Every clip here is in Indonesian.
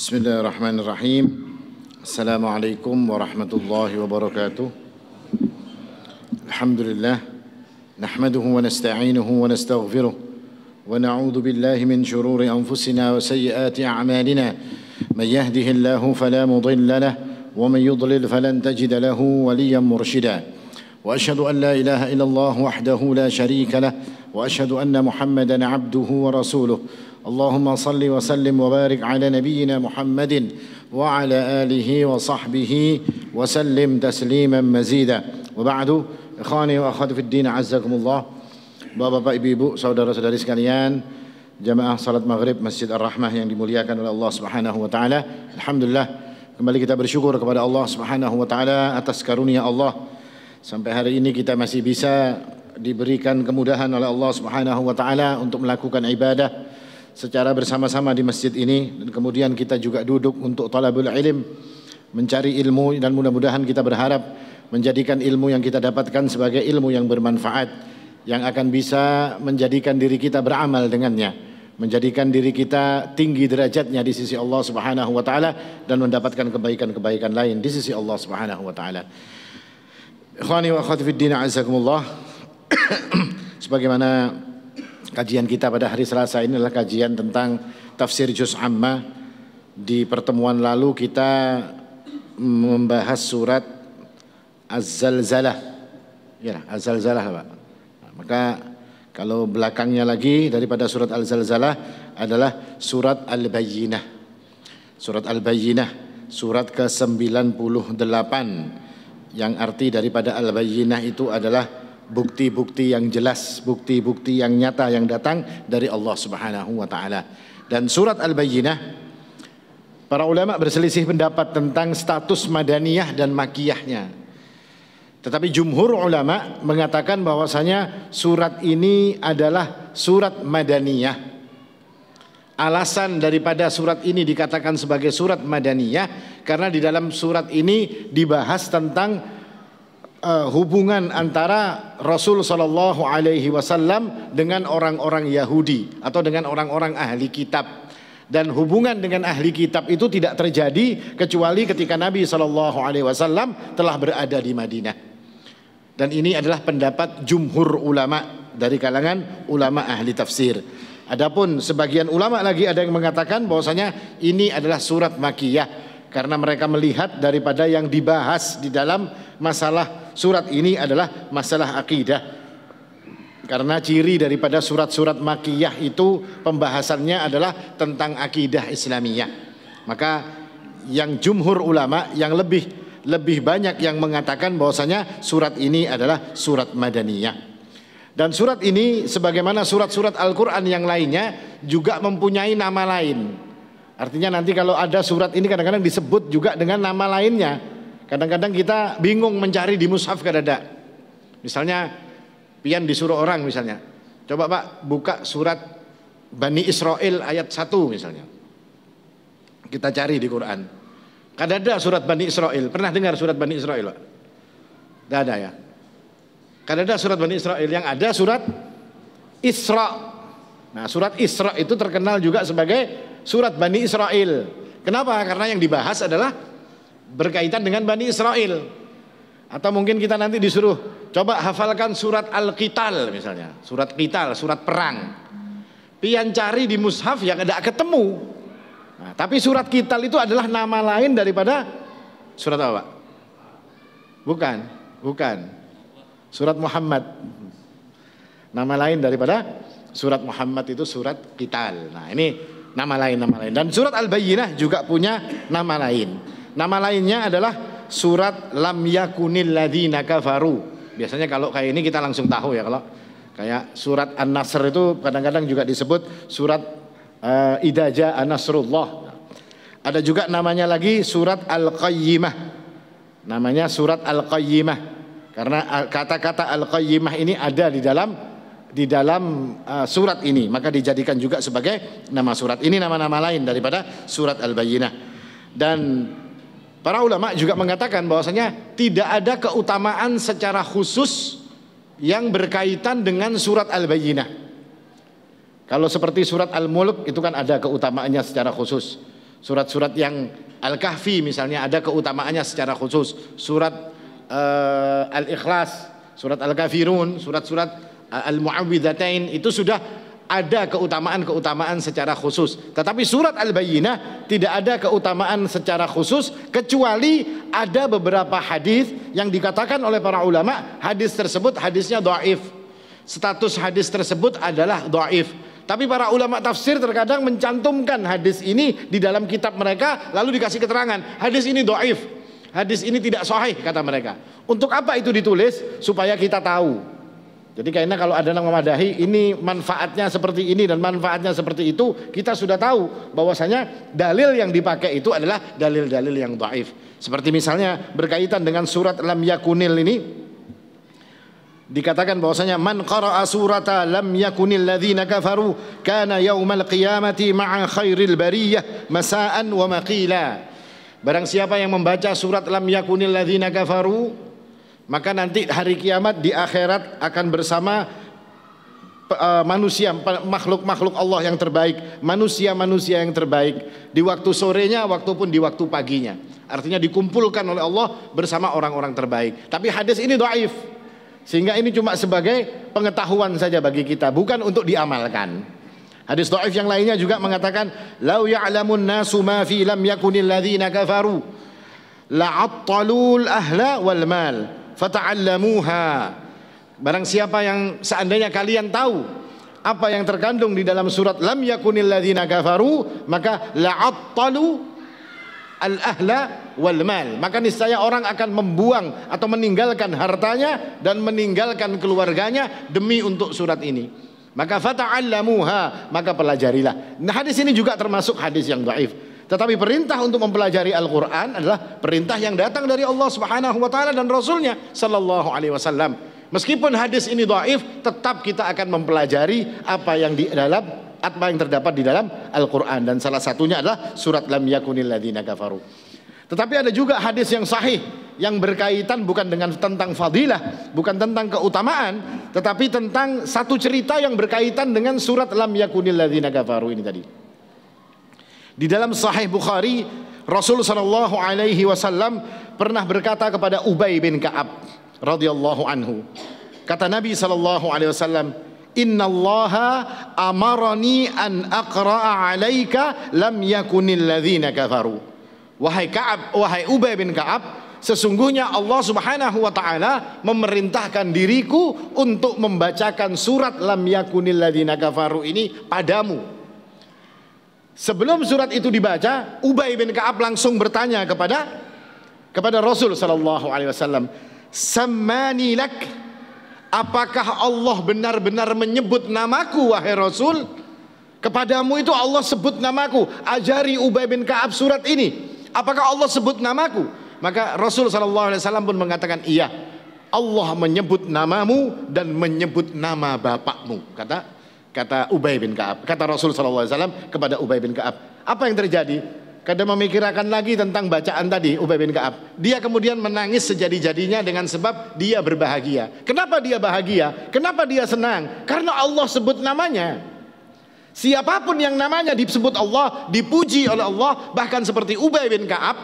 Bismillahirrahmanirrahim. Assalamualaikum warahmatullahi wabarakatuh. Alhamdulillah. Nahmaduhu wa nasta'inuhu wa nastaghfiruh. Wa na'udhu billahi min shururi anfusina wa sayyiati a'malina. Man yahdihillahu fala mudilla lah. Wa man yudlil falan tajida lahu waliyan murshida. Wa ashhadu an la ilaha illallah wahdahu la sharika lah. Wa ashhadu anna Muhammadan abduhu wa rasuluh. اللهم صل وسلم وبارك على نبينا محمد وعلى آله وصحبه وسلم تسليما مزيدا وبعد إخواني وأخواتي في الدين عزكم الله. Bapak-bapak, ibu-ibu, saudara-saudari sekalian, jamaah salat maghrib Masjid Ar-Rahmah yang dimuliakan oleh Allah Subhanahu wa taala. Alhamdulillah, kembali kita bersyukur kepada Allah Subhanahu wa taala atas karunia Allah. Sampai hari ini kita masih bisa diberikan kemudahan oleh Allah Subhanahu wa taala untuk melakukan ibadah secara bersama-sama di masjid ini, dan kemudian kita juga duduk untuk talabul ilm, mencari ilmu, dan mudah-mudahan kita berharap menjadikan ilmu yang kita dapatkan sebagai ilmu yang bermanfaat, yang akan bisa menjadikan diri kita beramal dengannya, menjadikan diri kita tinggi derajatnya di sisi Allah Subhanahu wa taala dan mendapatkan kebaikan-kebaikan lain di sisi Allah Subhanahu wa taala. Ikhwani wa akhwati fid din, azakumullah. Sebagaimana kajian kita pada hari Selasa ini adalah kajian tentang tafsir Juz Amma. Di pertemuan lalu kita membahas surat Az-Zalzalah. Ya, Az-Zalzalah, Pak. Nah, maka kalau belakangnya lagi daripada surat Al-Zalzalah adalah surat Al-Bayyinah. Surat Al-Bayyinah, surat ke-98, yang arti daripada Al-Bayyinah itu adalah bukti-bukti yang jelas, bukti-bukti yang nyata yang datang dari Allah Subhanahu wa taala. Dan surat Al-Bayyinah, para ulama berselisih pendapat tentang status madaniyah dan makiyahnya. Tetapi jumhur ulama mengatakan bahwasanya surat ini adalah surat madaniyah. Alasan daripada surat ini dikatakan sebagai surat madaniyah karena di dalam surat ini dibahas tentang hubungan antara Rasul sallallahu alaihi wasallam dengan orang-orang Yahudi atau dengan orang-orang ahli kitab. Dan hubungan dengan ahli kitab itu tidak terjadi kecuali ketika Nabi sallallahu alaihi wasallam telah berada di Madinah. Dan ini adalah pendapat jumhur ulama dari kalangan ulama ahli tafsir. Adapun sebagian ulama lagi ada yang mengatakan bahwasanya ini adalah surat Makkiyah karena mereka melihat daripada yang dibahas di dalam masalah surat ini adalah masalah akidah. Karena ciri daripada surat-surat Makkiyah itu pembahasannya adalah tentang akidah Islamiyah. Maka yang jumhur ulama yang lebih banyak yang mengatakan bahwasanya surat ini adalah surat Madaniyah. Dan surat ini sebagaimana surat-surat Al-Qur'an yang lainnya juga mempunyai nama lain. Artinya nanti kalau ada surat ini kadang-kadang disebut juga dengan nama lainnya. Kadang-kadang kita bingung mencari di mushaf kadada. Misalnya pian disuruh orang misalnya, coba Pak buka surat Bani Israel ayat 1 misalnya. Kita cari di Quran. Kadada surat Bani Israel. Pernah dengar surat Bani Israel, Pak? Tidak ada ya. Kadada surat Bani Israel, yang ada surat Isra. Nah, surat Isra itu terkenal juga sebagai surat Bani Israel. Kenapa? Karena yang dibahas adalah berkaitan dengan Bani Israel. Atau mungkin kita nanti disuruh coba hafalkan surat Al-Qital misalnya, surat Qital, surat perang. Pian cari di mushaf yang tidak ketemu. Nah, tapi surat Qital itu adalah nama lain daripada surat apa, Pak? Bukan. Surat Muhammad. Nama lain daripada surat Muhammad itu surat Qital. Nah, ini nama lain. Dan surat Al-Bayyinah juga punya nama lain. Nama lainnya adalah surat Lam Yakunil Ladzina Kafaru. Biasanya kalau kayak ini kita langsung tahu ya, kalau kayak surat An-Nasr itu kadang-kadang juga disebut surat Idza Jaa Nasrullah. Ada juga namanya lagi surat Al-Qayyimah. Namanya surat Al-Qayyimah karena kata-kata Al-Qayyimah ini ada di dalam surat ini, maka dijadikan juga sebagai nama surat. Ini nama-nama lain daripada surat Al-Bayyinah. Dan para ulama juga mengatakan bahwasanya tidak ada keutamaan secara khusus yang berkaitan dengan surat Al-Bayyinah. Kalau seperti surat Al-Mulk itu kan ada keutamaannya secara khusus. Surat-surat yang Al-Kahfi misalnya ada keutamaannya secara khusus. Surat Al-Ikhlas, surat Al-Kafirun, surat-surat Al-Mu'awwidzatain itu sudah ada keutamaan-keutamaan secara khusus. Tetapi surat Al-Bayyinah tidak ada keutamaan secara khusus, kecuali ada beberapa hadis yang dikatakan oleh para ulama hadis tersebut hadisnya dhaif. Status hadis tersebut adalah dhaif. Tapi para ulama tafsir terkadang mencantumkan hadis ini di dalam kitab mereka, lalu dikasih keterangan hadis ini dhaif, hadis ini tidak sahih kata mereka. Untuk apa itu ditulis? Supaya kita tahu. Jadi kayaknya kalau ada yang memadahi ini manfaatnya seperti ini dan manfaatnya seperti itu, kita sudah tahu bahwasanya dalil yang dipakai itu adalah dalil-dalil yang dhaif. Seperti misalnya berkaitan dengan surat Lam Yakunil ini, dikatakan bahwasanya man qara'a surata lam yakunil ladzina kafaru kana yaumal qiyamati ma'a khairil bariyah masa'an wa maqila. Barang siapa yang membaca surat Lam Yakunil ladzina kafaru, maka nanti hari kiamat di akhirat akan bersama manusia, makhluk-makhluk Allah yang terbaik, manusia-manusia yang terbaik di waktu sorenya, waktu pun di waktu paginya. Artinya dikumpulkan oleh Allah bersama orang-orang terbaik. Tapi hadis ini dhaif, sehingga ini cuma sebagai pengetahuan saja bagi kita, bukan untuk diamalkan. Hadis dhaif yang lainnya juga mengatakan, "Lau ya'lamun nasu ma fi lam yakunil ladzina kafaru la'attalul ahla wal mal fata'allamuha." Barang siapa yang seandainya kalian tahu apa yang terkandung di dalam surat Lam Yakunil ladzina kafaru, maka la'attalu al-ahla wal mal, maka niscaya orang akan membuang atau meninggalkan hartanya dan meninggalkan keluarganya demi untuk surat ini. Maka fata'allamuha, maka pelajarilah. Nah, hadis ini juga termasuk hadis yang dhaif. Tetapi perintah untuk mempelajari Al-Quran adalah perintah yang datang dari Allah Subhanahu wa ta'ala dan Rasulnya Sallallahu Alaihi Wasallam. Meskipun hadis ini dhaif, tetap kita akan mempelajari apa yang terdapat di dalam Al-Quran, dan salah satunya adalah surat Lam Yakunil ladzina kafaru. Tetapi ada juga hadis yang sahih yang berkaitan bukan dengan tentang fadilah, bukan tentang keutamaan, tetapi tentang satu cerita yang berkaitan dengan surat Lam Yakunil ladzina kafaru ini tadi. Di dalam Sahih Bukhari, Rasul sallallahu alaihi wasallam pernah berkata kepada Ubay bin Ka'ab radhiyallahu anhu. Kata Nabi sallallahu alaihi wasallam, "Innallaha amarani an aqra'a 'alaika lam yakunil ladzina kafaru." Wahai Ka'ab, wahai Ubay bin Ka'ab, sesungguhnya Allah Subhanahu wa taala memerintahkan diriku untuk membacakan surat Lam Yakunil ladzina kafaru ini padamu. Sebelum surat itu dibaca, Ubay bin Ka'ab langsung bertanya kepada Rasul sallallahu alaihi wasallam, "Sammani lak?" Apakah Allah benar-benar menyebut namaku wahai Rasul? Kepadamu itu Allah sebut namaku. Ajari Ubay bin Ka'ab surat ini. Apakah Allah sebut namaku? Maka Rasul sallallahu alaihi wasallam pun mengatakan, "Iya. Allah menyebut namamu dan menyebut nama bapakmu." Kata Ubay bin Ka'ab, kata Rasul sallallahu alaihi wasallam kepada Ubay bin Ka'ab. Apa yang terjadi? Kadang memikirkan lagi tentang bacaan tadi Ubay bin Ka'ab. Dia kemudian menangis sejadi-jadinya dengan sebab dia berbahagia. Kenapa dia bahagia? Kenapa dia senang? Karena Allah sebut namanya. Siapapun yang namanya disebut Allah, dipuji oleh Allah, bahkan seperti Ubay bin Ka'ab,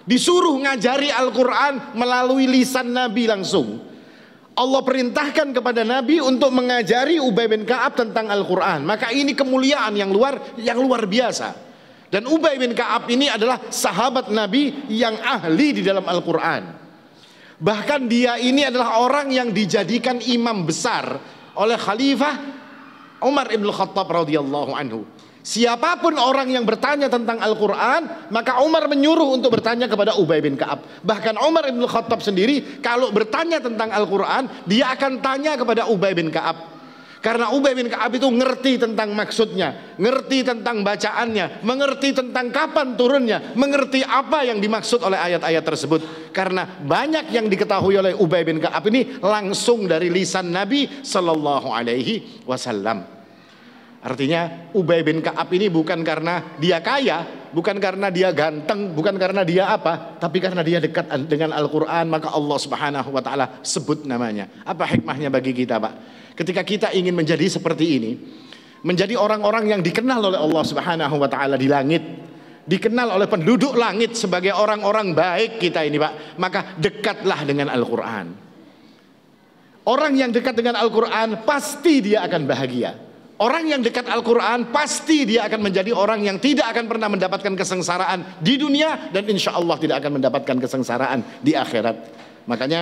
disuruh ngajari Al-Quran melalui lisan Nabi langsung. Allah perintahkan kepada Nabi untuk mengajari Ubay bin Ka'ab tentang Al-Quran. Maka ini kemuliaan yang luar biasa. Dan Ubay bin Ka'ab ini adalah sahabat Nabi yang ahli di dalam Al-Quran. Bahkan dia ini adalah orang yang dijadikan imam besar oleh Khalifah Umar ibn Khattab radhiyallahu anhu. Siapapun orang yang bertanya tentang Al-Quran, maka Umar menyuruh untuk bertanya kepada Ubay bin Ka'ab. Bahkan Umar ibn Khattab sendiri kalau bertanya tentang Al-Quran, dia akan tanya kepada Ubay bin Ka'ab. Karena Ubay bin Ka'ab itu ngerti tentang maksudnya, ngerti tentang bacaannya, mengerti tentang kapan turunnya, mengerti apa yang dimaksud oleh ayat-ayat tersebut. Karena banyak yang diketahui oleh Ubay bin Ka'ab ini langsung dari lisan Nabi Sallallahu Alaihi Wasallam. Artinya Ubay bin Ka'ab ini bukan karena dia kaya, bukan karena dia ganteng, bukan karena dia apa, tapi karena dia dekat dengan Al-Quran, maka Allah Subhanahu wa ta'ala sebut namanya. Apa hikmahnya bagi kita, Pak? Ketika kita ingin menjadi seperti ini, menjadi orang-orang yang dikenal oleh Allah Subhanahu wa ta'ala di langit, dikenal oleh penduduk langit sebagai orang-orang baik kita ini Pak, maka dekatlah dengan Al-Quran. Orang yang dekat dengan Al-Quran pasti dia akan bahagia. Orang yang dekat Al-Quran pasti dia akan menjadi orang yang tidak akan pernah mendapatkan kesengsaraan di dunia, dan insya Allah tidak akan mendapatkan kesengsaraan di akhirat. Makanya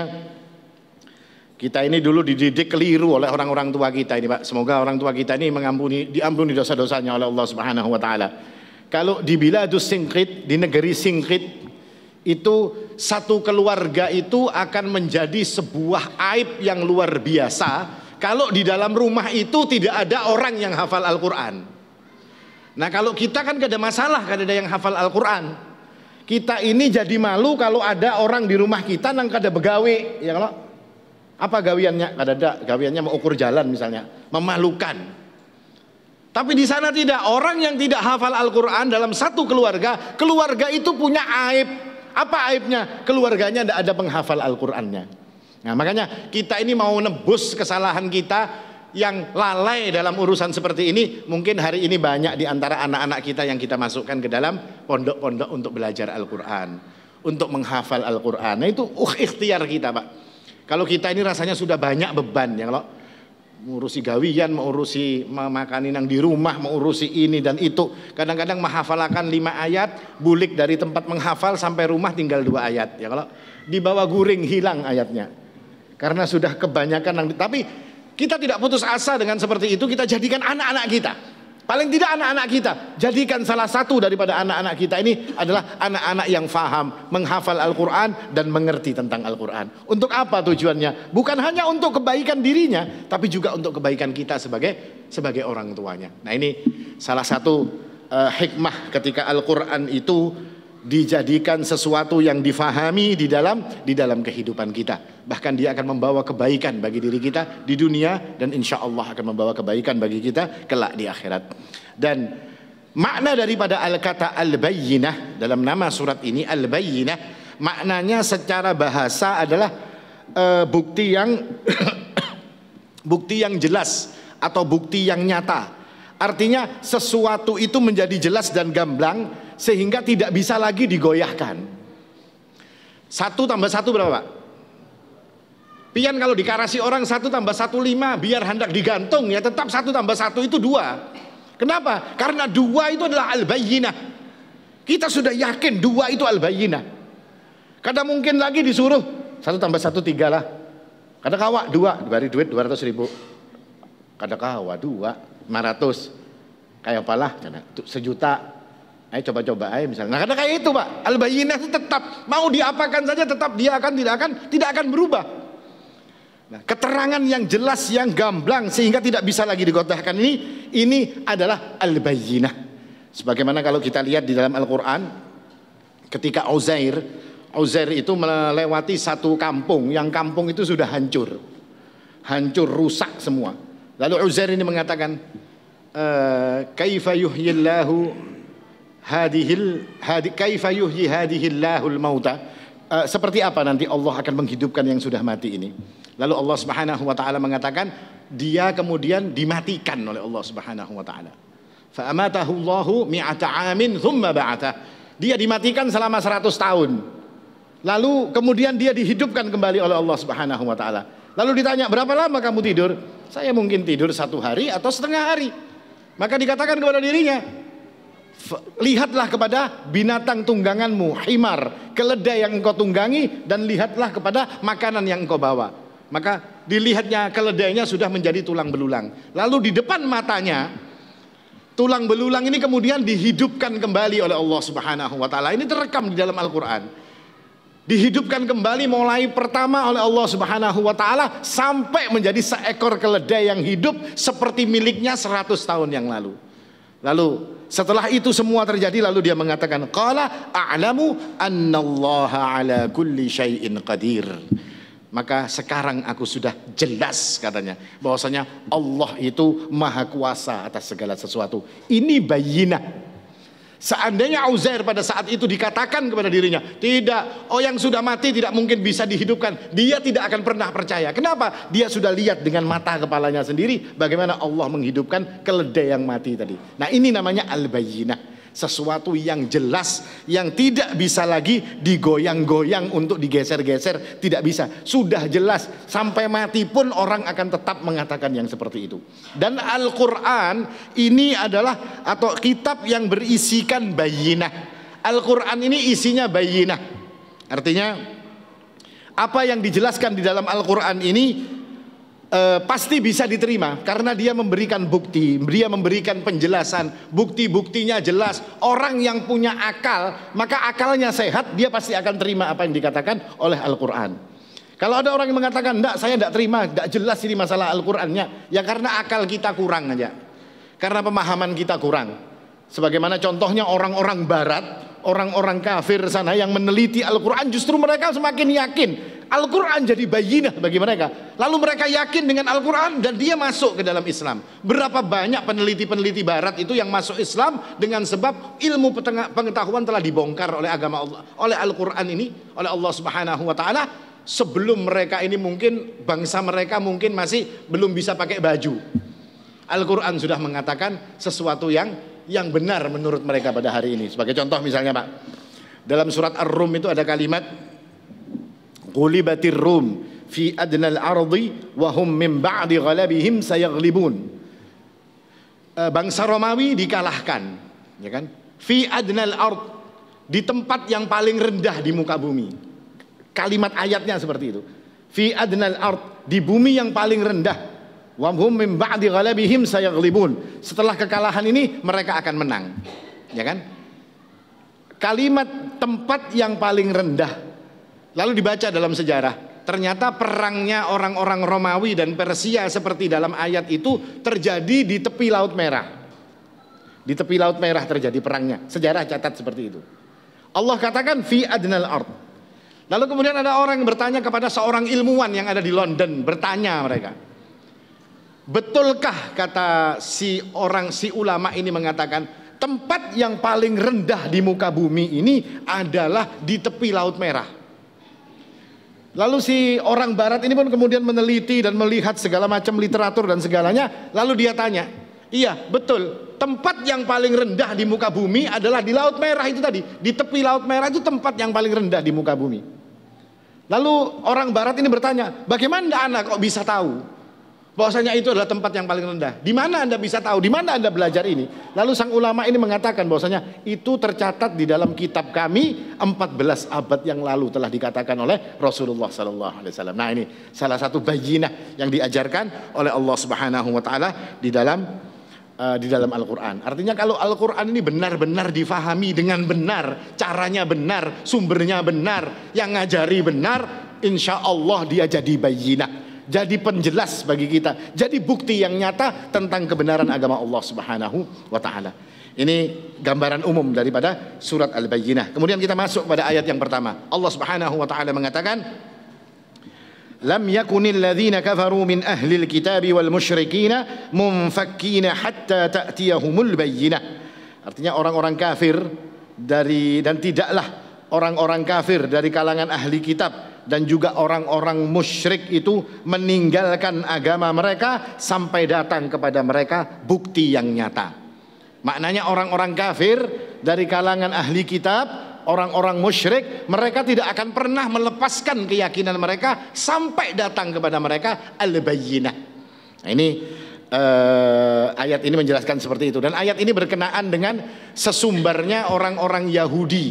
kita ini dulu dididik keliru oleh orang-orang tua kita ini Pak. Semoga orang tua kita ini diampuni dosa-dosanya oleh Allah Subhanahu wa taala. Kalau di Biladus Singkit, di negeri Singkit, itu satu keluarga itu akan menjadi sebuah aib yang luar biasa kalau di dalam rumah itu tidak ada orang yang hafal Al-Quran. Nah kalau kita kan gak ada masalah, gak ada yang hafal Al-Quran. Kita ini jadi malu kalau ada orang di rumah kita nang kada begawe, ya kalau apa gawiannya? Ada gawiannya mau ukur jalan misalnya, memalukan. Tapi di sana tidak, orang yang tidak hafal Al-Quran dalam satu keluarga, keluarga itu punya aib. Apa aibnya? Keluarganya tidak ada penghafal Al-Qurannya. Nah makanya kita ini mau nebus kesalahan kita yang lalai dalam urusan seperti ini. Mungkin hari ini banyak di antara anak-anak kita yang kita masukkan ke dalam pondok-pondok untuk belajar Al-Quran, untuk menghafal Al-Quran. Nah itu ikhtiar kita Pak. Kalau kita ini rasanya sudah banyak beban ya, kalau mengurusi gawian, mengurusi makanin yang di rumah, mengurusi ini dan itu. Kadang-kadang menghafalkan 5 ayat, bulik dari tempat menghafal sampai rumah tinggal 2 ayat. Ya kalau dibawa guring hilang ayatnya. Karena sudah kebanyakan. Tapi kita tidak putus asa dengan seperti itu, kita jadikan anak-anak kita. Paling tidak anak-anak kita, jadikan salah satu daripada anak-anak kita ini adalah anak-anak yang faham, menghafal Al-Quran dan mengerti tentang Al-Quran. Untuk apa tujuannya? Bukan hanya untuk kebaikan dirinya, tapi juga untuk kebaikan kita sebagai orang tuanya. Nah ini salah satu hikmah ketika Al-Quran itu dijadikan sesuatu yang difahami di dalam kehidupan kita. Bahkan dia akan membawa kebaikan bagi diri kita di dunia, dan insya Allah akan membawa kebaikan bagi kita kelak di akhirat. Dan makna daripada kata Al-Bayyinah dalam nama surat ini, Al-Bayyinah, maknanya secara bahasa adalah bukti yang bukti yang jelas atau bukti yang nyata. Artinya sesuatu itu menjadi jelas dan gamblang sehingga tidak bisa lagi digoyahkan. 1 tambah 1 berapa Pak? Pian kalau dikarasi orang 1 tambah 1 5, biar hendak digantung ya tetap 1 tambah 1 itu 2. Kenapa? Karena 2 itu adalah Al-Bayyinah. Kita sudah yakin 2 itu Al-Bayyinah. Kadang mungkin lagi disuruh 1 tambah 1 3 lah. Kadang kawa 2, diberi duit 200 ribu. Kadang kawa 2, 500. Kayak apalah, 1 juta. Ayo coba-coba ayo misalnya. Nah, karena kayak itu Pak, Al-Bayyinah itu tetap mau diapakan saja tetap dia tidak akan berubah. Nah, keterangan yang jelas, yang gamblang sehingga tidak bisa lagi digoyahkan ini adalah Al-Bayyinah. Sebagaimana kalau kita lihat di dalam Al-Quran, ketika Uzair itu melewati satu kampung, yang kampung itu sudah hancur, rusak semua. Lalu Uzair ini mengatakan, kaifa yuhyillahu kaifa yuhyi hadihillahul mauta, seperti apa nanti Allah akan menghidupkan yang sudah mati ini. Lalu Allah Subhanahu wa taala mengatakan dia kemudian dimatikan oleh Allah Subhanahu wa taala. Fa amatahu Allahu mi'ata 'amin tsumma ba'atha. Dia dimatikan selama 100 tahun. Lalu kemudian dia dihidupkan kembali oleh Allah Subhanahu wa taala. Lalu ditanya, "Berapa lama kamu tidur?" "Saya mungkin tidur 1 hari atau setengah hari." Maka dikatakan kepada dirinya, lihatlah kepada binatang tungganganmu, himar, keledai yang engkau tunggangi, dan lihatlah kepada makanan yang engkau bawa. Maka dilihatnya keledainya sudah menjadi tulang belulang. Lalu di depan matanya tulang belulang ini kemudian dihidupkan kembali oleh Allah Subhanahu wa taala. Ini terekam di dalam Al-Qur'an. Dihidupkan kembali mulai pertama oleh Allah Subhanahu wa taala sampai menjadi seekor keledai yang hidup seperti miliknya 100 tahun yang lalu. Lalu setelah itu semua terjadi, lalu dia mengatakan, qala a'lamu annallaha ala kulli syai'in qadir. Maka sekarang aku sudah jelas, katanya, bahwasanya Allah itu maha kuasa atas segala sesuatu. Ini bayyinah. Seandainya Uzair pada saat itu dikatakan kepada dirinya, tidak, yang sudah mati tidak mungkin bisa dihidupkan, dia tidak akan pernah percaya. Kenapa? Dia sudah lihat dengan mata kepalanya sendiri bagaimana Allah menghidupkan keledai yang mati tadi. Nah ini namanya Al-Bayyinah. sesuatu yang jelas, yang tidak bisa lagi digoyang-goyang untuk digeser-geser, tidak bisa. Sudah jelas, sampai mati pun orang akan tetap mengatakan yang seperti itu. Dan Al-Quran ini adalah atau kitab yang berisikan bayyinah. Al-Quran ini isinya bayyinah. Artinya apa yang dijelaskan di dalam Al-Quran ini pasti bisa diterima karena dia memberikan bukti, dia memberikan penjelasan, bukti-buktinya jelas. Orang yang punya akal, maka akalnya sehat, dia pasti akan terima apa yang dikatakan oleh Al-Quran. Kalau ada orang yang mengatakan, enggak, saya enggak terima, enggak jelas ini masalah Al-Qurannya, ya karena akal kita kurang aja, karena pemahaman kita kurang. Sebagaimana contohnya orang-orang barat, orang-orang kafir sana yang meneliti Al-Quran, justru mereka semakin yakin Al-Quran jadi bayyinah bagi mereka. Lalu mereka yakin dengan Al-Quran dan dia masuk ke dalam Islam. Berapa banyak peneliti-peneliti barat itu yang masuk Islam dengan sebab ilmu pengetahuan telah dibongkar oleh agama Allah, oleh Al-Quran ini, oleh Allah Subhanahu wa taala. Sebelum mereka ini mungkin bangsa mereka mungkin masih belum bisa pakai baju. Al-Quran sudah mengatakan sesuatu yang benar menurut mereka pada hari ini. Sebagai contoh misalnya Pak, dalam surat Ar-Rum itu ada kalimat Ghulibatir Rum fi adnal ardi wa hum min ba'di ghalabihim sayaghlibun. Bangsa Romawi dikalahkan, ya kan? Fi adnal ard, di tempat yang paling rendah di muka bumi. Kalimat ayatnya seperti itu. Fi adnal ard, di bumi yang paling rendah. Wa hum min ba'di ghalabihim sayaghlibun. Setelah kekalahan ini mereka akan menang. Ya kan? Kalimat tempat yang paling rendah. Lalu dibaca dalam sejarah, ternyata perangnya orang-orang Romawi dan Persia seperti dalam ayat itu terjadi di tepi Laut Merah. Di tepi Laut Merah terjadi perangnya. Sejarah catat seperti itu. Allah katakan fi adnal ard. Lalu kemudian ada orang yang bertanya kepada seorang ilmuwan yang ada di London, bertanya mereka, betulkah kata si ulama ini mengatakan tempat yang paling rendah di muka bumi ini adalah di tepi Laut Merah. Lalu si orang barat ini pun kemudian meneliti dan melihat segala macam literatur dan segalanya. Lalu dia tanya, iya betul, tempat yang paling rendah di muka bumi adalah di Laut Merah itu tadi. Di tepi Laut Merah itu tempat yang paling rendah di muka bumi. Lalu orang barat ini bertanya, bagaimana Anda kok bisa tahu bahwasanya itu adalah tempat yang paling rendah? Di mana Anda bisa tahu? Di mana Anda belajar ini? Lalu sang ulama ini mengatakan bahwasanya itu tercatat di dalam kitab kami 14 abad yang lalu telah dikatakan oleh Rasulullah SAW. Nah ini salah satu bayyinah yang diajarkan oleh Allah Subhanahu Wa Taala di dalam Al-Quran. Artinya kalau Al-Quran ini benar-benar difahami dengan benar, caranya benar, sumbernya benar, yang ngajari benar, insya Allah dia jadi bayyinah, jadi penjelas bagi kita, jadi bukti yang nyata tentang kebenaran agama Allah Subhanahu wa taala. Ini gambaran umum daripada surat Al-Bayyinah. Kemudian kita masuk pada ayat yang pertama. Allah Subhanahu wa taala mengatakan, "Lam yakunil ladzina kafaru min ahlil kitabi wal musyrikina munfakkina hatta ta'tiyahumul bayyinah." Artinya orang-orang kafir dan tidaklah orang-orang kafir dari kalangan ahli kitab dan juga orang-orang musyrik itu meninggalkan agama mereka sampai datang kepada mereka bukti yang nyata. Maknanya orang-orang kafir dari kalangan ahli kitab, orang-orang musyrik, mereka tidak akan pernah melepaskan keyakinan mereka sampai datang kepada mereka al-bayyinah. Nah, ini ayat ini menjelaskan seperti itu. Dan ayat ini berkenaan dengan sesumbarnya orang-orang Yahudi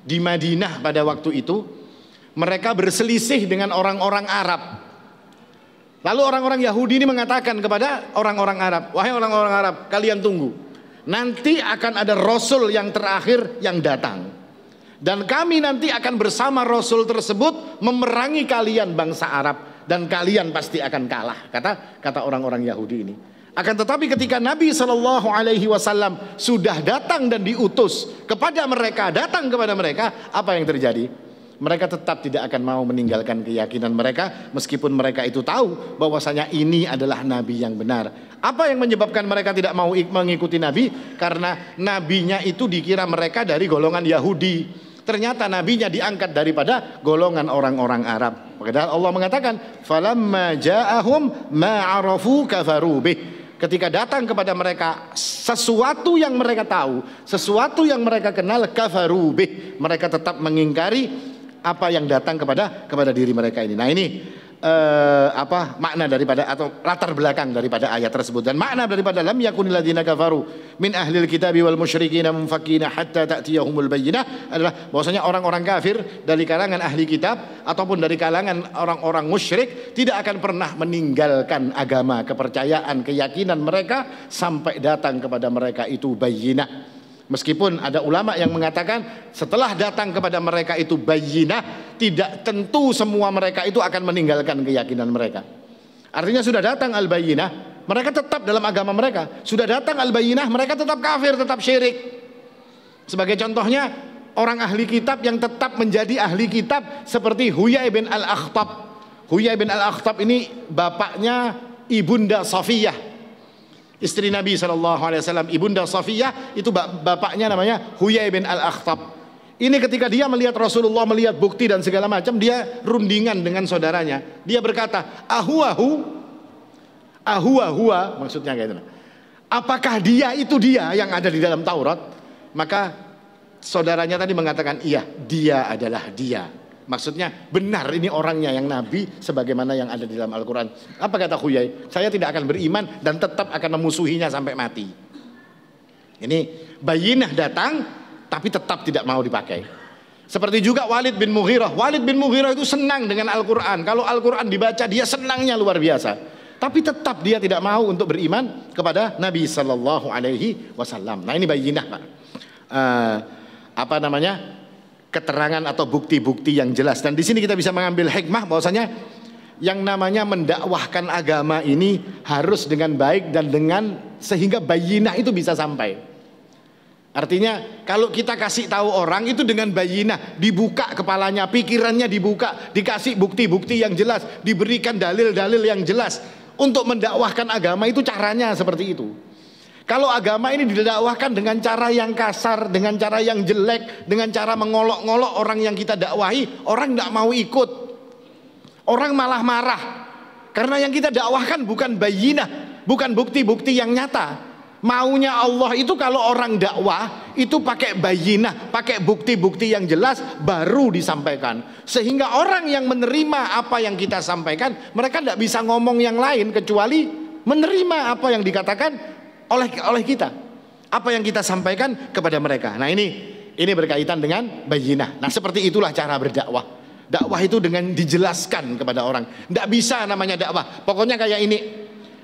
di Madinah pada waktu itu. Mereka berselisih dengan orang-orang Arab. Lalu orang-orang Yahudi ini mengatakan kepada orang-orang Arab, wahai orang-orang Arab, kalian tunggu, nanti akan ada Rasul yang terakhir yang datang, dan kami nanti akan bersama Rasul tersebut memerangi kalian bangsa Arab, dan kalian pasti akan kalah, kata orang-orang Yahudi ini. Akan tetapi ketika Nabi SAW sudah datang dan diutus kepada mereka, datang kepada mereka, apa yang terjadi? Mereka tetap tidak akan mau meninggalkan keyakinan mereka meskipun mereka itu tahu bahwasanya ini adalah nabi yang benar. Apa yang menyebabkan mereka tidak mau mengikuti nabi? Karena nabinya itu dikira mereka dari golongan Yahudi. Ternyata nabinya diangkat daripada golongan orang-orang Arab. Padahal Allah mengatakan, "Falamma ja'ahum ma 'arafu kafaru bih." ketika datang kepada mereka sesuatu yang mereka tahu, sesuatu yang mereka kenal, kafaru bih, mereka tetap mengingkari apa yang datang kepada diri mereka ini. Nah ini makna daripada atau latar belakang daripada ayat tersebut, dan makna daripada lam yakunil ladzina kafaru min ahlil kitabi wal musyrikin munfakina hatta ta'tiyahumul bayyinah adalah bahwasanya orang-orang kafir dari kalangan ahli kitab ataupun dari kalangan orang-orang musyrik tidak akan pernah meninggalkan agama, kepercayaan, keyakinan mereka sampai datang kepada mereka itu bayyinah. Meskipun ada ulama yang mengatakan setelah datang kepada mereka itu bayyinah, tidak tentu semua mereka itu akan meninggalkan keyakinan mereka. Artinya sudah datang al-bayyinah, mereka tetap dalam agama mereka. Sudah datang al-bayyinah, mereka tetap kafir, tetap syirik. Sebagai contohnya orang ahli kitab yang tetap menjadi ahli kitab seperti Huyai bin al-Akhtab. Huyai bin al-Akhtab ini bapaknya Ibunda Safiyah, istri Nabi SAW. Ibunda Safiyah itu bapaknya namanya Huyai bin al-Akhtab. Ini ketika dia melihat Rasulullah, melihat bukti dan segala macam, dia rundingan dengan saudaranya. Dia berkata, ahuwa, maksudnya kayak itu. Apakah dia itu dia yang ada di dalam Taurat? Maka saudaranya tadi mengatakan, iya, dia adalah dia. Maksudnya benar ini orangnya yang Nabi sebagaimana yang ada di dalam Al-Quran. Apa kata Huyai? Saya tidak akan beriman dan tetap akan memusuhinya sampai mati. Ini bayyinah datang tapi tetap tidak mau dipakai. Seperti juga Walid bin Mughirah. Walid bin Mughirah itu senang dengan Al-Quran. Kalau Al-Quran dibaca dia senangnya luar biasa. Tapi tetap dia tidak mau untuk beriman kepada Nabi SAW. Nah ini bayyinah Pak. Keterangan atau bukti-bukti yang jelas. Dan di sini kita bisa mengambil hikmah bahwasanya yang namanya mendakwahkan agama ini harus dengan baik dan dengan sehingga bayyinah itu bisa sampai. Artinya kalau kita kasih tahu orang itu dengan bayyinah, dibuka kepalanya, pikirannya dibuka, dikasih bukti-bukti yang jelas, diberikan dalil-dalil yang jelas untuk mendakwahkan agama, itu caranya seperti itu. Kalau agama ini didakwahkan dengan cara yang kasar, dengan cara yang jelek, dengan cara mengolok-ngolok orang yang kita dakwahi, orang tidak mau ikut. Orang malah marah. Karena yang kita dakwahkan bukan bayyinah, bukan bukti-bukti yang nyata. Maunya Allah itu kalau orang dakwah itu pakai bayyinah, pakai bukti-bukti yang jelas baru disampaikan. Sehingga orang yang menerima apa yang kita sampaikan, mereka tidak bisa ngomong yang lain kecuali menerima apa yang dikatakan oleh kita, apa yang kita sampaikan kepada mereka. Nah ini berkaitan dengan bayyinah. Nah seperti itulah cara berdakwah. Dakwah itu dengan dijelaskan kepada orang. Tidak bisa namanya dakwah pokoknya kayak ini.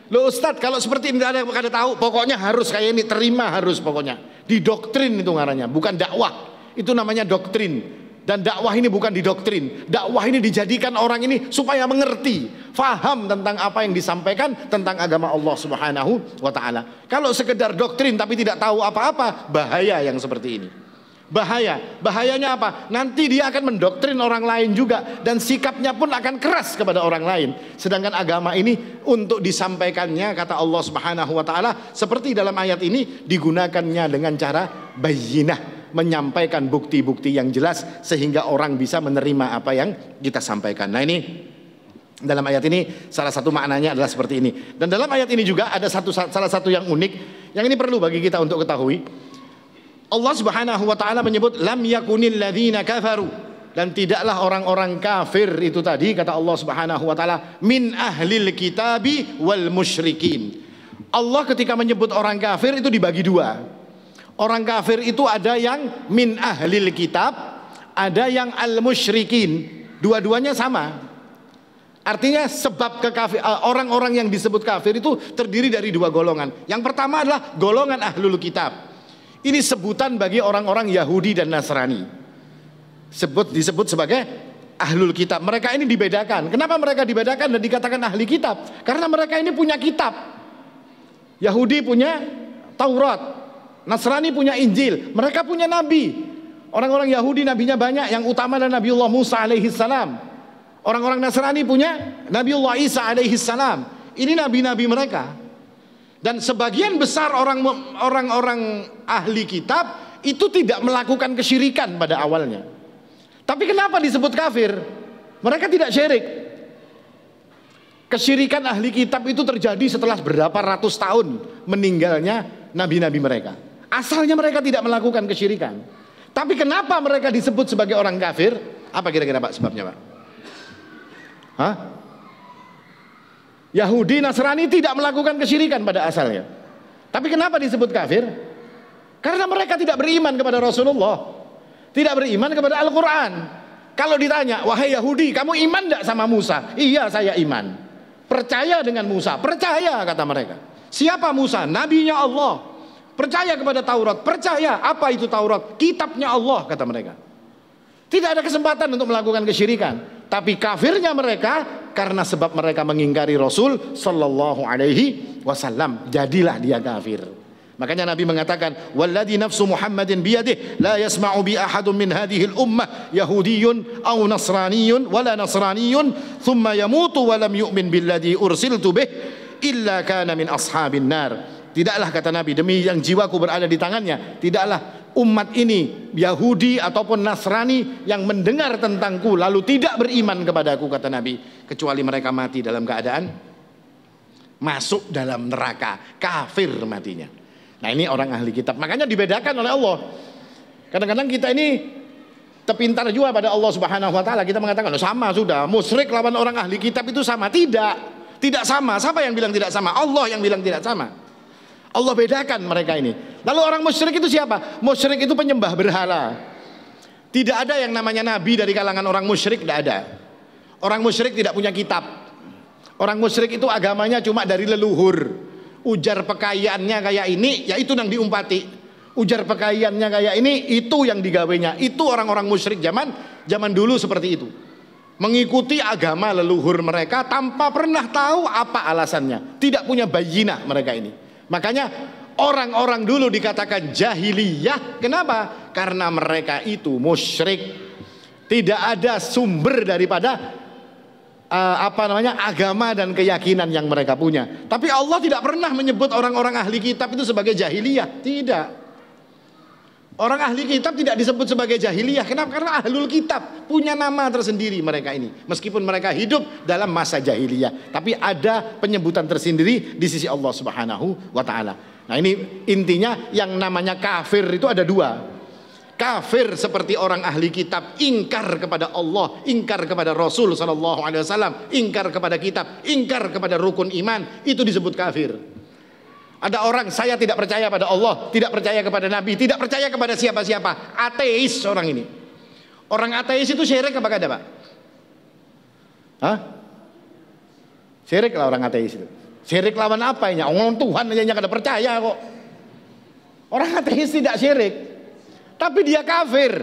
Loh Ustadz, kalau seperti ini tidak ada tahu, pokoknya harus kayak ini, terima harus pokoknya. Didoktrin itu ngarannya, bukan dakwah. Itu namanya doktrin. Dan dakwah ini bukan didoktrin. Dakwah ini dijadikan orang ini supaya mengerti, faham tentang apa yang disampaikan tentang agama Allah Subhanahu wa ta'ala. Kalau sekedar doktrin tapi tidak tahu apa-apa, bahaya yang seperti ini. Bahayanya apa? Nanti dia akan mendoktrin orang lain juga, dan sikapnya pun akan keras kepada orang lain. Sedangkan agama ini untuk disampaikannya, kata Allah Subhanahu wa ta'ala, seperti dalam ayat ini, digunakannya dengan cara bayyinah, menyampaikan bukti-bukti yang jelas sehingga orang bisa menerima apa yang kita sampaikan. Nah ini dalam ayat ini salah satu maknanya adalah seperti ini. Dan dalam ayat ini juga ada salah satu yang unik, yang ini perlu bagi kita untuk ketahui. Allah Subhanahu wa ta'ala menyebut lam yakunil ladzina kafaru, dan tidaklah orang-orang kafir itu tadi, kata Allah Subhanahu wa ta'ala, min ahlil kitabi wal musyrikin. Allah ketika menyebut orang kafir itu dibagi dua. Orang kafir itu ada yang min ahlil kitab, ada yang al musyrikin. Dua-duanya sama. Artinya sebab orang-orang yang disebut kafir itu terdiri dari dua golongan. Yang pertama adalah golongan ahlul kitab. Ini sebutan bagi orang-orang Yahudi dan Nasrani. Disebut sebagai ahlul kitab. Mereka ini dibedakan. Kenapa mereka dibedakan dan dikatakan ahli kitab? Karena mereka ini punya kitab. Yahudi punya Taurat, Nasrani punya Injil, mereka punya nabi. Orang-orang Yahudi nabinya banyak, yang utama adalah Nabiullah Musa alaihi salam. Orang-orang Nasrani punya Nabiullah Isa alaihi salam. Ini nabi-nabi mereka. Dan sebagian besar orang-orang ahli kitab itu tidak melakukan kesyirikan pada awalnya. Tapi kenapa disebut kafir? Mereka tidak syirik. Kesyirikan ahli kitab itu terjadi setelah berapa ratus tahun meninggalnya nabi-nabi mereka. Asalnya mereka tidak melakukan kesyirikan. Tapi kenapa mereka disebut sebagai orang kafir? Apa kira-kira Pak sebabnya Pak? Hah? Yahudi, Nasrani tidak melakukan kesyirikan pada asalnya. Tapi kenapa disebut kafir? Karena mereka tidak beriman kepada Rasulullah, tidak beriman kepada Al-Quran. Kalau ditanya, wahai Yahudi, kamu iman tidak sama Musa? Iya, saya iman. Percaya dengan Musa? Percaya, kata mereka. Siapa Musa? Nabinya Allah. Percaya kepada Taurat? Percaya. Apa itu Taurat? Kitabnya Allah, kata mereka. Tidak ada kesempatan untuk melakukan kesyirikan. Tapi kafirnya mereka karena sebab mereka mengingkari Rasul sallallahu alaihi wasallam. Jadilah dia kafir. Makanya Nabi mengatakan, "Walladzi nafsu Muhammadin biyadihi la yasma'u bi ahadun min hadhihi al-ummah yahudiyyun aw nasraniyyun wala nasraniyyun thumma yamutu wa lam yu'min billadzi ursiltu bih illa kana min ashabin nar." Tidaklah, kata Nabi, demi yang jiwaku berada di tangannya, tidaklah umat ini Yahudi ataupun Nasrani yang mendengar tentangku lalu tidak beriman kepadaku, kata Nabi, kecuali mereka mati dalam keadaan masuk dalam neraka, kafir matinya. Nah, ini orang ahli kitab. Makanya dibedakan oleh Allah. Kadang-kadang kita ini terpintar juga pada Allah Subhanahu wa taala. Kita mengatakan, "Oh, sama sudah. Musyrik lawan orang ahli kitab itu sama." Tidak. Tidak sama. Siapa yang bilang tidak sama? Allah yang bilang tidak sama. Allah bedakan mereka ini. Lalu orang musyrik itu siapa? Musyrik itu penyembah berhala. Tidak ada yang namanya nabi dari kalangan orang musyrik, tidak ada. Orang musyrik tidak punya kitab. Orang musyrik itu agamanya cuma dari leluhur. Ujar pekayaannya kayak ini, ya itu yang diumpati. Ujar pekayaannya kayak ini, itu yang digawenya. Itu orang-orang musyrik zaman dulu seperti itu. Mengikuti agama leluhur mereka tanpa pernah tahu apa alasannya. Tidak punya bayinah mereka ini. Makanya orang-orang dulu dikatakan jahiliyah. Kenapa? Karena mereka itu musyrik. Tidak ada sumber daripada agama dan keyakinan yang mereka punya. Tapi Allah tidak pernah menyebut orang-orang ahli kitab itu sebagai jahiliyah. Tidak. Orang ahli kitab tidak disebut sebagai jahiliyah. Kenapa? Karena ahlul kitab punya nama tersendiri mereka ini. Meskipun mereka hidup dalam masa jahiliyah, tapi ada penyebutan tersendiri di sisi Allah Subhanahu wa taala. Nah, ini intinya yang namanya kafir itu ada dua. Kafir seperti orang ahli kitab, ingkar kepada Allah, ingkar kepada Rasul sallallahu alaihi wasallam, ingkar kepada kitab, ingkar kepada rukun iman, itu disebut kafir. Ada orang, saya tidak percaya pada Allah, tidak percaya kepada Nabi, tidak percaya kepada siapa-siapa, ateis orang ini. Orang ateis itu syirik apa kada, Pak? Hah? Syirik lah orang ateis itu. Syirik lawan apa ya? Orang Tuhan aja kada percaya kok. Orang ateis tidak syirik, tapi dia kafir.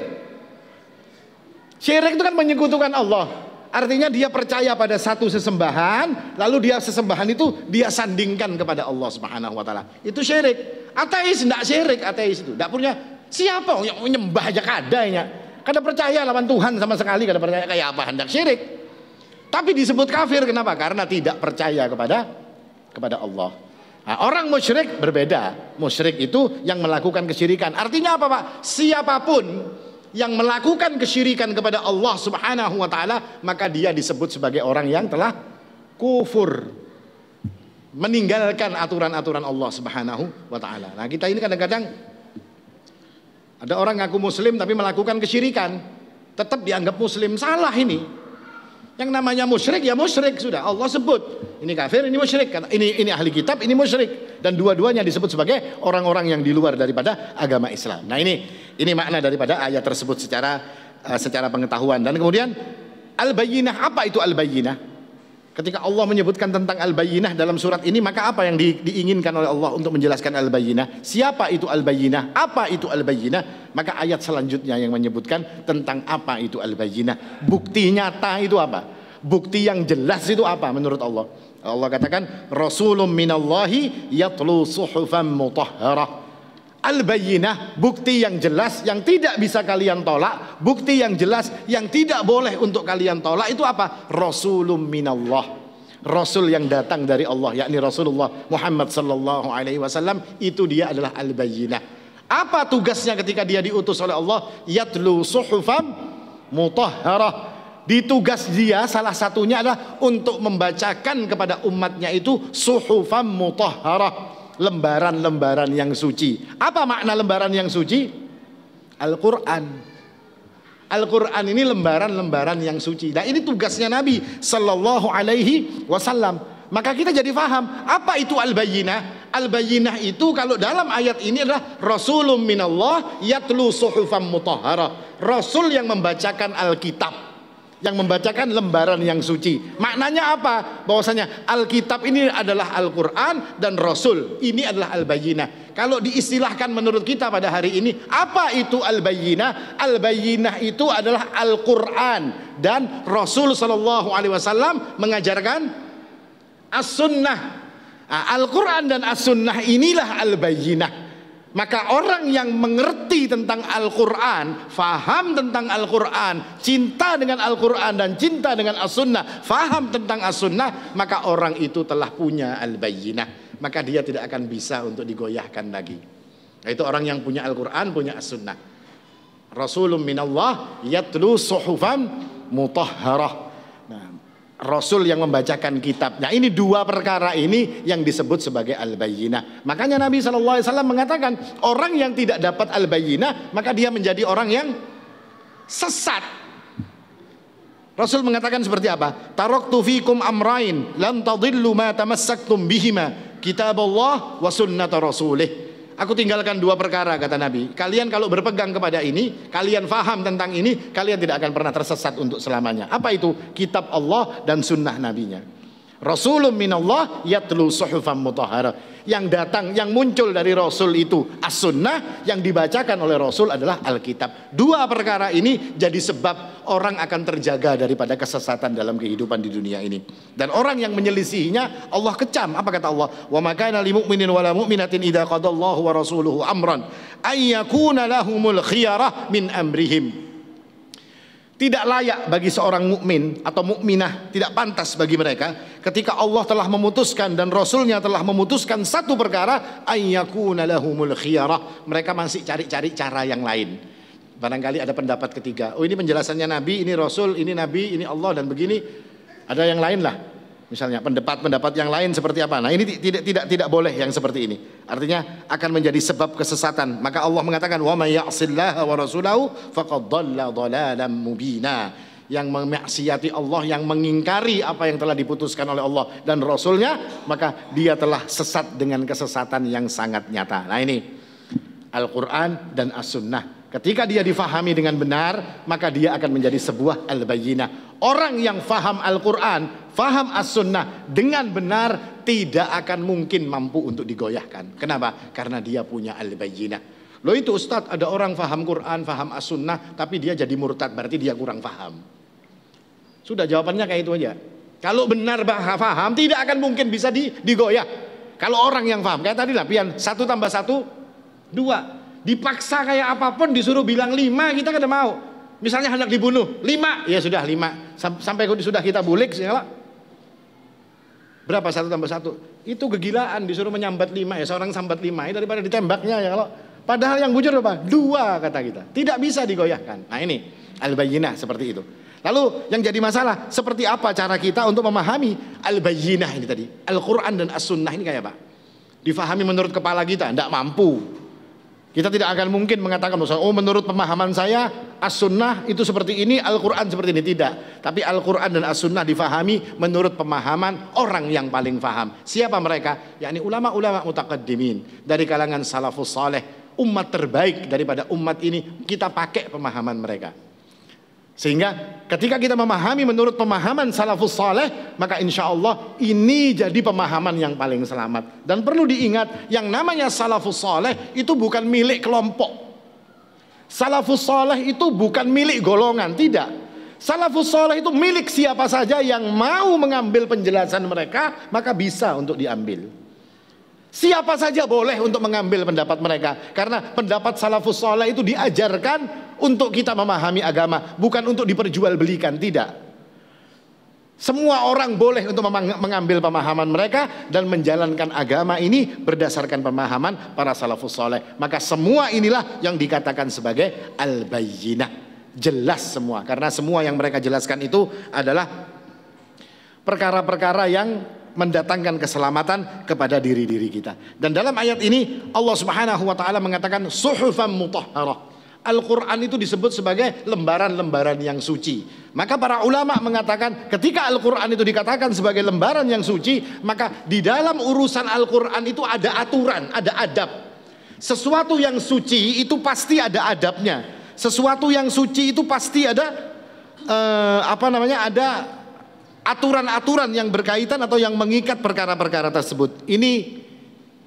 Syirik itu kan menyekutukan Allah. Artinya dia percaya pada satu sesembahan, lalu dia sesembahan itu dia sandingkan kepada Allah Subhanahu wa taala. Itu syirik. Ateis tidak syirik, ateis itu tidak punya siapa yang menyembah aja kadanya. Kada percaya lawan Tuhan sama sekali, kada percaya kayak apa hendak syirik. Tapi disebut kafir, kenapa? Karena tidak percaya kepada Allah. Nah, orang musyrik berbeda. Musyrik itu yang melakukan kesyirikan. Artinya apa, Pak? Siapapun yang melakukan kesyirikan kepada Allah Subhanahu wa taala, maka dia disebut sebagai orang yang telah kufur, meninggalkan aturan-aturan Allah Subhanahu wa taala. Nah, kita ini kadang-kadang ada orang ngaku muslim tapi melakukan kesyirikan, tetap dianggap muslim. Salah ini. Yang namanya musyrik ya musyrik sudah. Allah sebut ini kafir, ini musyrik, ini ahli kitab, ini musyrik, dan dua-duanya disebut sebagai orang-orang yang di luar daripada agama Islam. Nah, ini makna daripada ayat tersebut secara pengetahuan. Dan kemudian al-bayyinah, apa itu al-bayyinah? Ketika Allah menyebutkan tentang al-bayyinah dalam surat ini, maka apa yang diinginkan oleh Allah untuk menjelaskan al-bayyinah? Siapa itu al-bayyinah? Apa itu al-bayyinah? Maka ayat selanjutnya yang menyebutkan tentang apa itu al-bayyinah. Bukti nyata itu apa? Bukti yang jelas itu apa menurut Allah? Allah katakan, Rasulun minallahi yatlu suhufan mutahharah. Al-bayyinah, bukti yang jelas yang tidak bisa kalian tolak, bukti yang jelas yang tidak boleh untuk kalian tolak, itu apa? Rasulun minallah, Rasul yang datang dari Allah, yakni Rasulullah Muhammad sallallahu alaihi wasallam, itu dia adalah al-bayyinah. Apa tugasnya ketika dia diutus oleh Allah? Yatlu suhufan mutahharah, Ditugas dia salah satunya adalah untuk membacakan kepada umatnya itu suhufan mutahharah, lembaran-lembaran yang suci. Apa makna lembaran yang suci? Al-Quran. Al-Quran ini lembaran-lembaran yang suci. Nah, ini tugasnya Nabi Sallallahu Alaihi Wasallam. Maka kita jadi paham apa itu al-bayyinah. Al-bayyinah itu kalau dalam ayat ini adalah Rasulun minallah yatlu suhufan mutahharah, Rasul yang membacakan Alkitab, yang membacakan lembaran yang suci. Maknanya apa? Bahwasanya Alkitab ini adalah Al-Quran dan Rasul ini adalah al-bayyinah. Kalau diistilahkan menurut kita pada hari ini, apa itu al-bayyinah? Al-bayyinah itu adalah Al-Quran dan Rasul Sallallahu Alaihi Wasallam mengajarkan As-Sunnah. Al-Quran dan As-Sunnah inilah al-bayyinah. Maka orang yang mengerti tentang Al-Quran, faham tentang Al-Quran, cinta dengan Al-Quran dan cinta dengan As-Sunnah, faham tentang As-Sunnah, maka orang itu telah punya al-bayyinah. Maka dia tidak akan bisa untuk digoyahkan lagi. Itu orang yang punya Al-Quran, punya As-Sunnah. Rasulun minallah yatlu suhufan mutahharah. Rasul yang membacakan kitab. Nah, ini dua perkara ini yang disebut sebagai al-bayyinah. Makanya Nabi SAW mengatakan orang yang tidak dapat al-bayyinah maka dia menjadi orang yang sesat. Rasul mengatakan seperti apa? Taraktu fikum amrain lan tadillu ma tamassaktum bihima, kitaballah wa sunnata rasulih. Aku tinggalkan dua perkara, kata Nabi. Kalian kalau berpegang kepada ini, kalian faham tentang ini, kalian tidak akan pernah tersesat untuk selamanya. Apa itu? Kitab Allah dan sunnah nabinya. Rasulun minallah yatlu suhufan mutahharah. Yang datang, yang muncul dari Rasul itu as-sunnah, yang dibacakan oleh Rasul adalah Alkitab. Dua perkara ini jadi sebab orang akan terjaga daripada kesesatan dalam kehidupan di dunia ini. Dan orang yang menyelisihinya Allah kecam. Apa kata Allah? Wa ma kana lil mu'minin wala mu'minatin idza qadallahu wa rasuluhu amran ay yakuna lahumul khiyarah min amrihim. Tidak layak bagi seorang mukmin atau mukminah, tidak pantas bagi mereka ketika Allah telah memutuskan dan Rasulnya telah memutuskan satu perkara, ayyakuna lahumul khiyarah, mereka masih cari-cari cara yang lain. Barangkali ada pendapat ketiga, oh ini penjelasannya Nabi, ini Rasul, ini Nabi, ini Allah dan begini, ada yang lain lah. Misalnya pendapat yang lain seperti apa? Nah, ini tidak boleh yang seperti ini. Artinya akan menjadi sebab kesesatan. Maka Allah mengatakan wa may ya'sillaha wa rasulahu faqad dhalla dhalalan mubina. Yang memaksiati Allah, yang mengingkari apa yang telah diputuskan oleh Allah dan Rasulnya, maka dia telah sesat dengan kesesatan yang sangat nyata. Nah, ini Al-Quran dan As-Sunnah. Ketika dia difahami dengan benar, maka dia akan menjadi sebuah al-bayyinah. Orang yang faham Al-Quran, faham As-Sunnah dengan benar, tidak akan mungkin mampu untuk digoyahkan. Kenapa? Karena dia punya al-bayyinah. Loh itu Ustadz, ada orang faham Quran, faham As-Sunnah, tapi dia jadi murtad, berarti dia kurang faham. Sudah, jawabannya kayak itu aja. Kalau benar faham, tidak akan mungkin bisa digoyah. Kalau orang yang faham, kayak tadi lah, pian 1 tambah 1, 2. Dipaksa kayak apapun disuruh bilang 5, kita kada mau. Misalnya hendak dibunuh 5, ya sudah 5. Sampai sudah kita bulik, ya. Berapa 1 tambah 1? Itu kegilaan, disuruh menyambat 5, ya seorang sambat 5 daripada ditembaknya, ya kalau. Padahal yang bujur apa? 2 kata kita. Tidak bisa digoyahkan. Nah, ini al-bayyinah seperti itu. Lalu yang jadi masalah, seperti apa cara kita untuk memahami al-bayyinah ini tadi? Al-Quran dan As-Sunnah ini kayak apa? Difahami menurut kepala kita, tidak mampu. Kita tidak akan mungkin mengatakan, oh menurut pemahaman saya As-Sunnah itu seperti ini, Al-Quran seperti ini. Tidak. Tapi Al-Quran dan As-Sunnah difahami menurut pemahaman orang yang paling faham. Siapa mereka? Yakni ulama-ulama mutaqaddimin dari kalangan salafus saleh, umat terbaik daripada umat ini. Kita pakai pemahaman mereka. Sehingga ketika kita memahami menurut pemahaman salafus saleh, maka insya Allah ini jadi pemahaman yang paling selamat. Dan perlu diingat, yang namanya salafus saleh itu bukan milik kelompok. Salafus saleh itu bukan milik golongan, tidak. Salafus saleh itu milik siapa saja yang mau mengambil penjelasan mereka, maka bisa untuk diambil. Siapa saja boleh untuk mengambil pendapat mereka, karena pendapat salafus saleh itu diajarkan untuk kita memahami agama, bukan untuk diperjualbelikan, tidak. Semua orang boleh untuk mengambil pemahaman mereka dan menjalankan agama ini berdasarkan pemahaman para salafus saleh. Maka semua inilah yang dikatakan sebagai al-bayyinah. jelas semua, karena semua yang mereka jelaskan itu adalah perkara-perkara yang mendatangkan keselamatan kepada diri-diri kita. Dan dalam ayat ini Allah Subhanahu wa taala mengatakan suhufan mutahharah. Al-Quran itu disebut sebagai lembaran-lembaran yang suci. Maka para ulama mengatakan ketika Al-Quran itu dikatakan sebagai lembaran yang suci, maka di dalam urusan Al-Quran itu ada aturan, ada adab. Sesuatu yang suci itu pasti ada adabnya. Sesuatu yang suci itu pasti ada ada aturan-aturan yang berkaitan atau yang mengikat perkara-perkara tersebut. Ini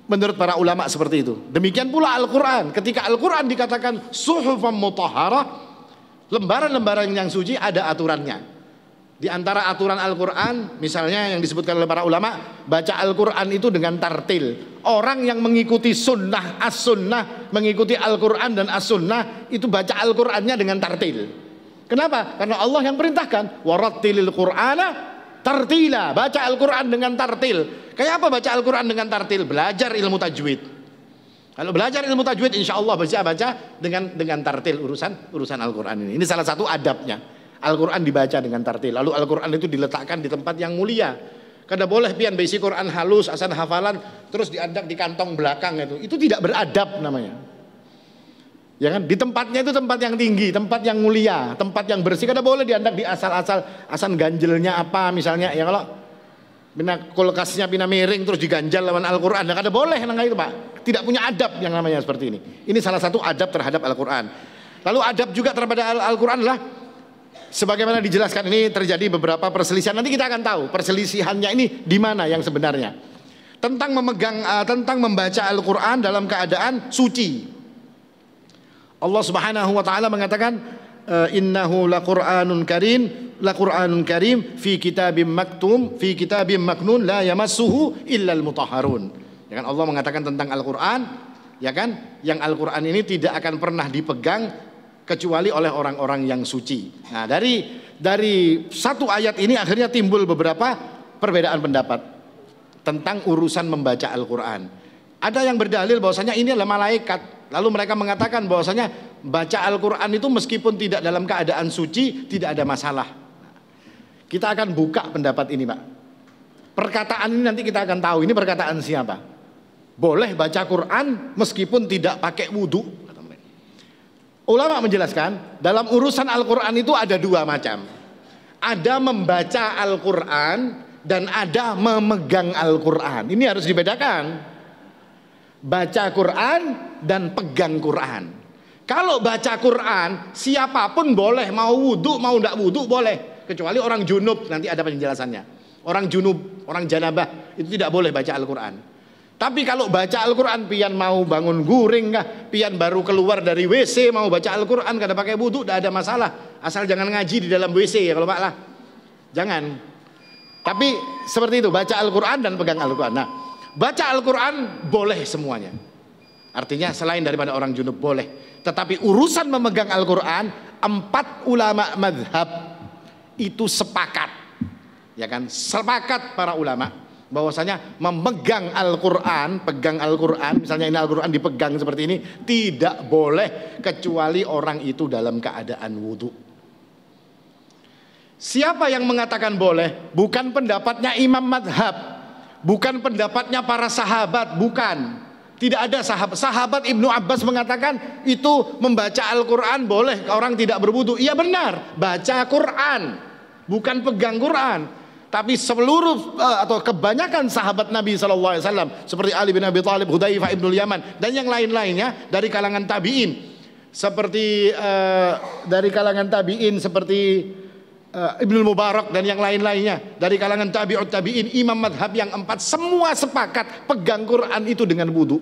menurut para ulama seperti itu. Demikian pula Al-Quran. Ketika Al-Quran dikatakan suhufan mutahharah, lembaran-lembaran yang suci, ada aturannya. Di antara aturan Al-Quran, misalnya yang disebutkan oleh para ulama, baca Al-Quran itu dengan tartil. Orang yang mengikuti sunnah, as-sunnah, mengikuti Al-Quran dan as-sunnah, itu baca Al-Qurannya dengan tartil. Kenapa? Karena Allah yang perintahkan, warattilil Qur'ana tartila, baca Al-Quran dengan tartil. Kayak apa baca Al-Quran dengan tartil? Belajar ilmu tajwid. Kalau belajar ilmu tajwid, insya Allah baca dengan tartil urusan Al-Quran ini. Ini salah satu adabnya. Al-Quran dibaca dengan tartil. Lalu Al-Quran itu diletakkan di tempat yang mulia. Kada boleh pian berisi Quran halus, asan hafalan, terus diandak di kantong belakang itu. Itu tidak beradab namanya. Ya kan? Di tempatnya itu tempat yang tinggi, tempat yang mulia, tempat yang bersih. Kada boleh diandak di asal-asal, asan ganjelnya apa misalnya. Ya kalau pina kulkasnya pina miring terus diganjal lawan Al-Quran, kada boleh nang itu Pak. Tidak punya adab yang namanya seperti ini. Ini salah satu adab terhadap Al-Quran. Lalu adab juga terhadap Al-Quran adalah sebagaimana dijelaskan, ini terjadi beberapa perselisihan. Nanti kita akan tahu perselisihannya ini di mana yang sebenarnya. Tentang membaca Al-Quran dalam keadaan suci. Allah Subhanahu wa taala mengatakan innahu laqur'anun karim fi kitabim maknun la yamassuhu illal mutahharun. Ya kan, Allah mengatakan tentang Al-Qur'an, ya kan, yang Al-Qur'an ini tidak akan pernah dipegang kecuali oleh orang-orang yang suci. Nah, dari satu ayat ini akhirnya timbul beberapa perbedaan pendapat tentang urusan membaca Al-Qur'an. Ada yang berdalil bahwasanya ini adalah malaikat. Lalu mereka mengatakan bahwasanya baca Al-Quran itu meskipun tidak dalam keadaan suci tidak ada masalah. Kita akan buka pendapat ini Pak. Perkataan ini nanti kita akan tahu ini perkataan siapa. Boleh baca Quran meskipun tidak pakai wudhu. Ulama menjelaskan dalam urusan Al-Quran itu ada dua macam. Ada membaca Al-Quran dan ada memegang Al-Quran. Ini harus dibedakan. Baca Quran dan pegang Quran. Kalau baca Quran siapapun boleh, mau wudhu mau tidak wudhu boleh, kecuali orang junub, nanti ada penjelasannya. Orang junub, orang janabah itu tidak boleh baca Al-Quran. Tapi kalau baca Al-Quran pian mau bangun guring kah, pian baru keluar dari WC mau baca Al-Quran kada pakai wudhu tidak ada masalah, asal jangan ngaji di dalam WC ya kalau Pak lah. Jangan. Tapi seperti itu, baca Al-Quran dan pegang Al-Quran. Nah, baca Al-Quran boleh semuanya. Artinya selain daripada orang junub boleh. Tetapi urusan memegang Al-Quran, 4 ulama madhab itu sepakat. Ya kan? Sepakat para ulama bahwasanya memegang Al-Quran, pegang Al-Quran, misalnya ini Al-Quran dipegang seperti ini, tidak boleh kecuali orang itu dalam keadaan wudhu. Siapa yang mengatakan boleh? Bukan pendapatnya imam madhab, bukan pendapatnya para sahabat, bukan. Tidak ada sahabat Ibnu Abbas mengatakan itu membaca Al-Quran boleh orang tidak berwudu. Iya benar, baca Quran, bukan pegang Quran. Tapi seluruh atau kebanyakan sahabat Nabi SAW seperti Ali bin Abi Thalib, Hudzaifah ibnul Yaman dan yang lain-lainnya dari kalangan tabi'in, seperti dari kalangan tabi'in seperti Ibnul Mubarak dan yang lain-lainnya dari kalangan tabi'ut tabi'in, imam madhab yang 4 semua sepakat pegang Quran itu dengan wudu.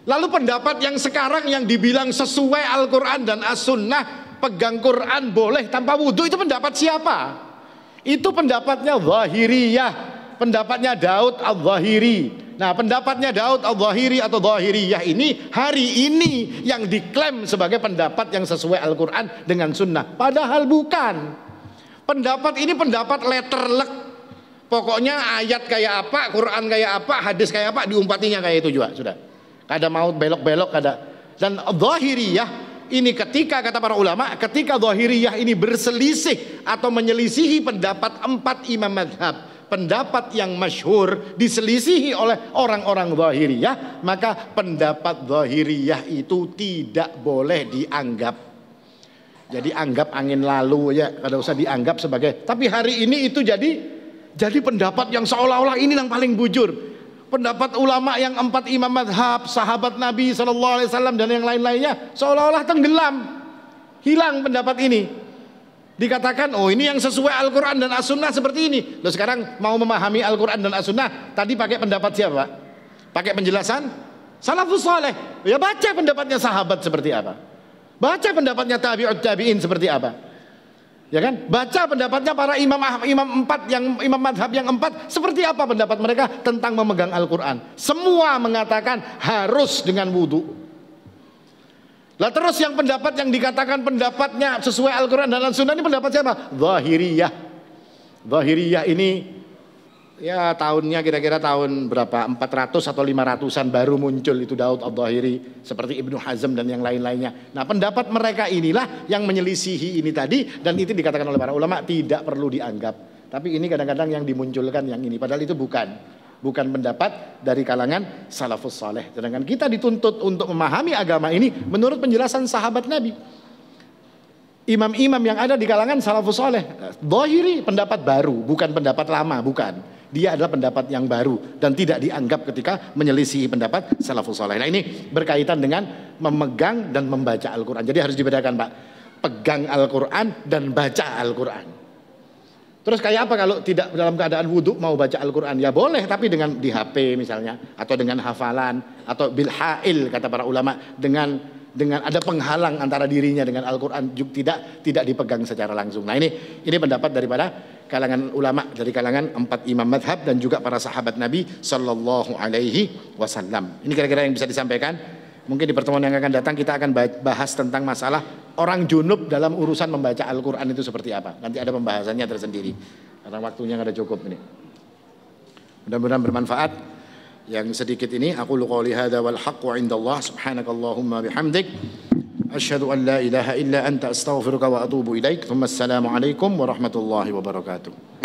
Lalu pendapat yang sekarang yang dibilang sesuai Al-Quran dan As-Sunnah, pegang Quran boleh tanpa wudu, itu pendapat siapa? Itu pendapatnya Zahiriyah, pendapatnya Daud Al-Zahiri. Nah, pendapatnya Daud Al-Zahiri atau Zahiriyah ini hari ini yang diklaim sebagai pendapat yang sesuai Al-Quran dengan Sunnah, padahal bukan. Pendapat ini pendapat letterlek. Pokoknya ayat kayak apa, Quran kayak apa, hadis kayak apa, diumpatinya kayak itu juga sudah. Kada mau belok-belok kada. Dan Zahiriyah ini ketika kata para ulama, ketika Zahiriyah ini berselisih atau menyelisihi pendapat 4 imam mazhab, pendapat yang masyhur diselisihi oleh orang-orang Zahiriyah, maka pendapat Zahiriyah itu tidak boleh dianggap. Jadi anggap angin lalu ya, kada usah dianggap sebagai. Tapi hari ini itu jadi pendapat yang seolah-olah ini yang paling bujur. Pendapat ulama yang 4 imam mazhab, sahabat Nabi SAW dan yang lain-lainnya seolah-olah tenggelam, hilang pendapat ini. Dikatakan, oh ini yang sesuai Al-Quran dan As-Sunnah seperti ini. Loh sekarang mau memahami Al-Quran dan As-Sunnah, tadi pakai pendapat siapa? Pakai penjelasan salafus saleh. Ya baca pendapatnya sahabat seperti apa, baca pendapatnya tabi'ut tabi'in seperti apa, ya kan? Baca pendapatnya para imam 4 yang imam madhab yang 4 seperti apa pendapat mereka tentang memegang Al-Quran. Semua mengatakan harus dengan wudu. Lah terus yang pendapat yang dikatakan pendapatnya sesuai Al-Quran dan Al-Sunnah ini pendapat siapa? Zahiriyah. Zahiriyah ini ya tahunnya kira-kira tahun berapa? 400 atau 500-an baru muncul itu Daud Al-Zahiri, seperti Ibnu Hazm dan yang lain-lainnya. Nah pendapat mereka inilah yang menyelisihi ini tadi, dan itu dikatakan oleh para ulama tidak perlu dianggap. Tapi ini kadang-kadang yang dimunculkan yang ini, padahal itu bukan pendapat dari kalangan salafus saleh. Sedangkan kita dituntut untuk memahami agama ini menurut penjelasan sahabat Nabi. Imam-imam yang ada di kalangan salafus saleh, Zahiri pendapat baru, bukan pendapat lama, bukan. Dia adalah pendapat yang baru dan tidak dianggap ketika menyelisihi pendapat salafus saleh. Nah ini berkaitan dengan memegang dan membaca Al-Quran. Jadi harus dibedakan Pak, pegang Al-Quran dan baca Al-Quran. Terus kayak apa kalau tidak dalam keadaan wudhu mau baca Al-Quran? Ya boleh, tapi dengan di HP misalnya, atau dengan hafalan, atau bilhail kata para ulama, dengan ada penghalang antara dirinya dengan Al-Quran, juga tidak dipegang secara langsung. Nah ini pendapat daripada kalangan ulama, dari kalangan 4 imam madhab dan juga para sahabat Nabi Sallallahu Alaihi Wasallam. Ini kira-kira yang bisa disampaikan. Mungkin di pertemuan yang akan datang kita akan bahas tentang masalah orang junub dalam urusan membaca Al-Quran itu seperti apa. Nanti ada pembahasannya tersendiri karena waktunya nggak ada cukup ini. Mudah-mudahan bermanfaat. Yang sedikit ini aku qouli hadza wal haqqu 'indallah subhanakallahumma bihamdik asyhadu an la ilaha illa anta astaghfiruka wa atubu ilaik. Assalamu alaikum warahmatullahi wabarakatuh.